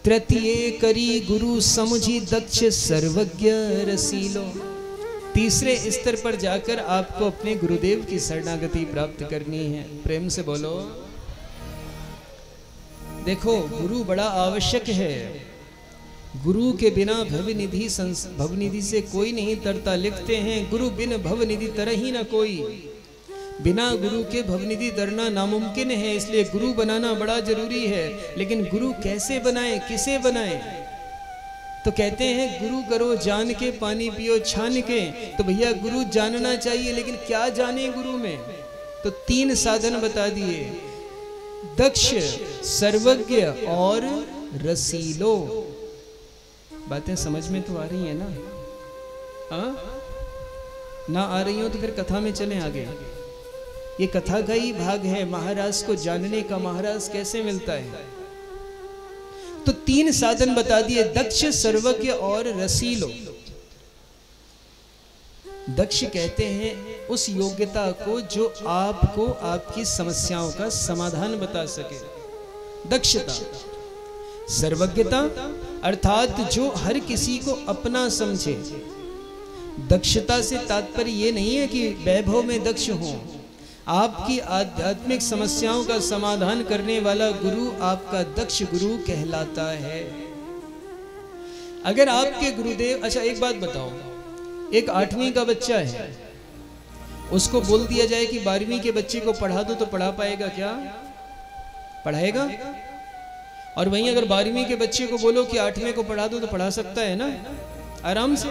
तृतीय करी गुरु समुझी दक्ष सर्वज्ञ रसीलो। तीसरे स्तर पर जाकर आपको अपने गुरुदेव की शरणागति प्राप्त करनी है। प्रेम से बोलो। देखो, गुरु बड़ा आवश्यक है। गुरु के बिना भवनिधि से कोई नहीं तरता। लिखते हैं, गुरु बिन भवनिधि तरही ना कोई। बिना गुरु के भवनिधि तरना नामुमकिन है, इसलिए गुरु बनाना बड़ा जरूरी है। लेकिन गुरु कैसे बनाए, किसे बनाए? तो कहते हैं गुरु करो जान के, पानी पियो छान के। तो भैया गुरु जानना चाहिए, लेकिन क्या जाने गुरु में? तो 3 साधन बता दिए, दक्ष, सर्वज्ञ और रसीलो। बातें समझ में तो आ रही है ना? ना आ रही हो तो फिर कथा में चलें आगे। ये कथा का ही भाग है, महाराज को जानने का। महाराज कैसे मिलता है? तो 3 साधन बता दिए, दक्ष, सर्वज्ञ और रसीलो। दक्ष कहते हैं उस योग्यता को जो आपको आपकी समस्याओं का समाधान बता सके, दक्षता। सर्वज्ञता अर्थात जो हर किसी को अपना समझे। दक्षता से तात्पर्य ये नहीं है कि वैभव में दक्ष हो। आपकी आध्यात्मिक समस्याओं का समाधान करने वाला गुरु आपका दक्ष गुरु कहलाता है। अगर आपके गुरुदेव, अच्छा एक बात बताओ, एक 8वीं का बच्चा है, उसको बोल दिया जाए कि 12वीं के बच्चे को पढ़ा दो, तो पढ़ा पाएगा क्या? पढ़ाएगा? और वहीं अगर 12वीं के बच्चे को बोलो कि 8वें को पढ़ा दो, तो पढ़ा सकता है ना, आराम से।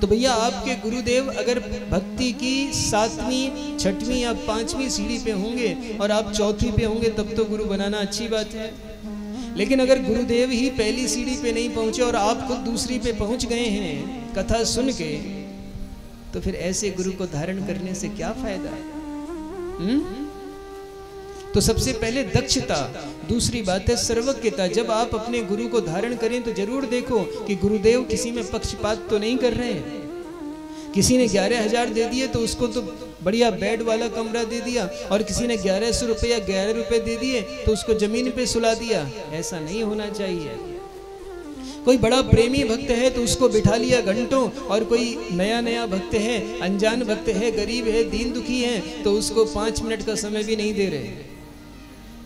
तो भैया आपके गुरुदेव अगर भक्ति की 7वीं, 6वीं या 5वीं सीढ़ी पे होंगे और आप 4वीं पे होंगे, तब तो गुरु बनाना अच्छी बात है। लेकिन अगर गुरुदेव ही पहली सीढ़ी पे नहीं पहुंचे और आप खुद दूसरी पे पहुंच गए हैं कथा सुन के, तो फिर ऐसे गुरु को धारण करने से क्या फायदा है? तो सबसे पहले दक्षता, दूसरी बात है सर्वज्ञता। जब आप अपने गुरु को धारण करें तो जरूर देखो कि गुरुदेव किसी में पक्षपात तो नहीं कर रहे हैं। किसी ने 11,000 दे दिए तो उसको तो बढ़िया बेड वाला कमरा दे दिया, और किसी ने 1100 रुपये या 11 रुपये दे दिए तो उसको जमीन पे सुला दिया। ऐसा नहीं होना चाहिए। कोई बड़ा प्रेमी भक्त है तो उसको बिठा लिया घंटों, और कोई नया भक्त है, अनजान भक्त है, गरीब है, दीन दुखी है, तो उसको 5 मिनट का समय भी नहीं दे रहे।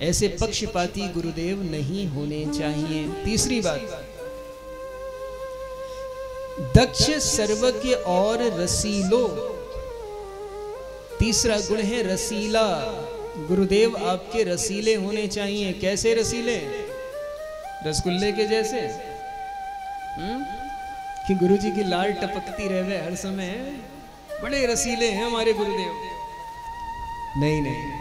ऐसे पक्षपाती गुरुदेव नहीं होने चाहिए। तीसरी बात, दक्ष, सर्वज्ञ और रसीलो। तीसरा गुण है रसीला। गुरुदेव आपके रसीले होने चाहिए। कैसे रसीले? रसगुल्ले के जैसे कि गुरुजी की लाल टपकती रहे हर समय, बड़े रसीले हैं हमारे गुरुदेव। नहीं,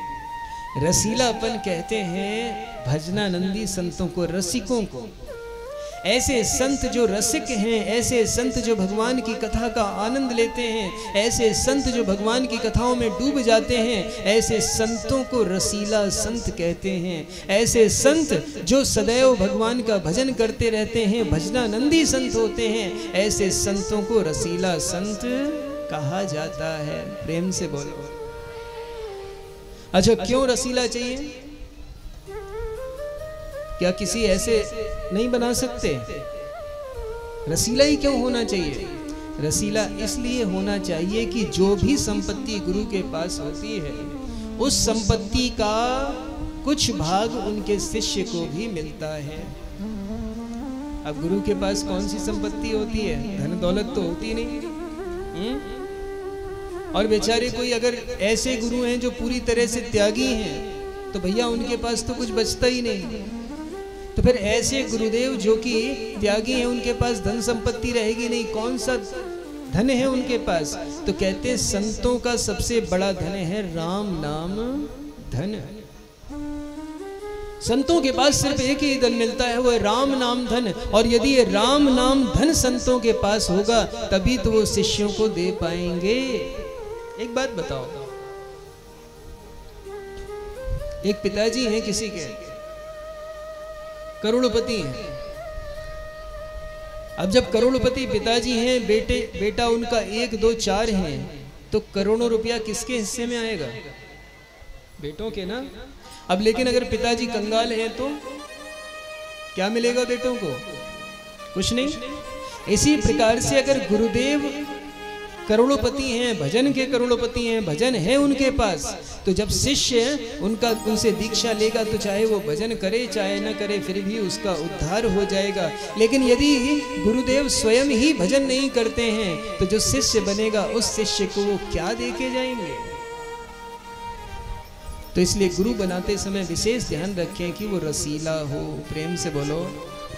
रसीलापन कहते हैं भजनानंदी संतों को, रसिकों को। ऐसे संत जो रसिक हैं, ऐसे संत जो भगवान की कथा का आनंद लेते हैं, ऐसे संत जो भगवान की कथाओं में डूब जाते हैं, ऐसे संतों को रसीला संत कहते हैं। ऐसे संत जो सदैव भगवान का भजन करते रहते हैं, भजनानंदी संत होते हैं, ऐसे संतों को रसीला संत कहा जाता है। प्रेम से बोलो। अच्छा, क्यों रसीला चाहिए? क्या किसी ऐसे नहीं बना सकते? रसीला ही क्यों होना चाहिए? रसीला इसलिए होना चाहिए कि जो भी संपत्ति गुरु के पास होती है, उस संपत्ति का कुछ भाग उनके शिष्य को भी मिलता है। अब गुरु के पास कौन सी संपत्ति होती है? धन दौलत तो होती नहीं। और बेचारे कोई अगर ऐसे गुरु हैं जो पूरी तरह से त्यागी हैं, तो भैया उनके पास तो कुछ बचता ही नहीं। तो फिर ऐसे गुरुदेव जो कि त्यागी हैं, उनके पास धन संपत्ति रहेगी नहीं। कौन सा धन है उनके पास? तो कहते हैं संतों का सबसे बड़ा धन है राम नाम धन। संतों के पास सिर्फ एक ही धन मिलता है, वो है राम नाम धन। और यदि ये राम नाम धन संतों के पास होगा, तभी तो वो शिष्यों को दे पाएंगे। एक बात बताओ, एक पिताजी हैं किसी के, करोड़पति हैं। अब जब करोड़पति पिताजी हैं, बेटा उनका 1, 2, 4 हैं, तो करोड़ों रुपया किसके हिस्से में आएगा? बेटों के ना। अब लेकिन अगर पिताजी कंगाल हैं तो क्या मिलेगा बेटों को? कुछ नहीं। इसी प्रकार से अगर गुरुदेव करोड़ों हैं, भजन के करोड़ों हैं, भजन है उनके पास, तो जब शिष्य उनसे दीक्षा लेगा तो चाहे वो भजन करे चाहे न करे फिर भी उसका उद्धार हो जाएगा। लेकिन यदि गुरुदेव स्वयं ही भजन नहीं करते हैं तो जो शिष्य बनेगा उस शिष्य को वो क्या दे के जाएंगे? तो इसलिए गुरु बनाते समय विशेष ध्यान रखें कि वो रसीला हो। प्रेम से बोलो।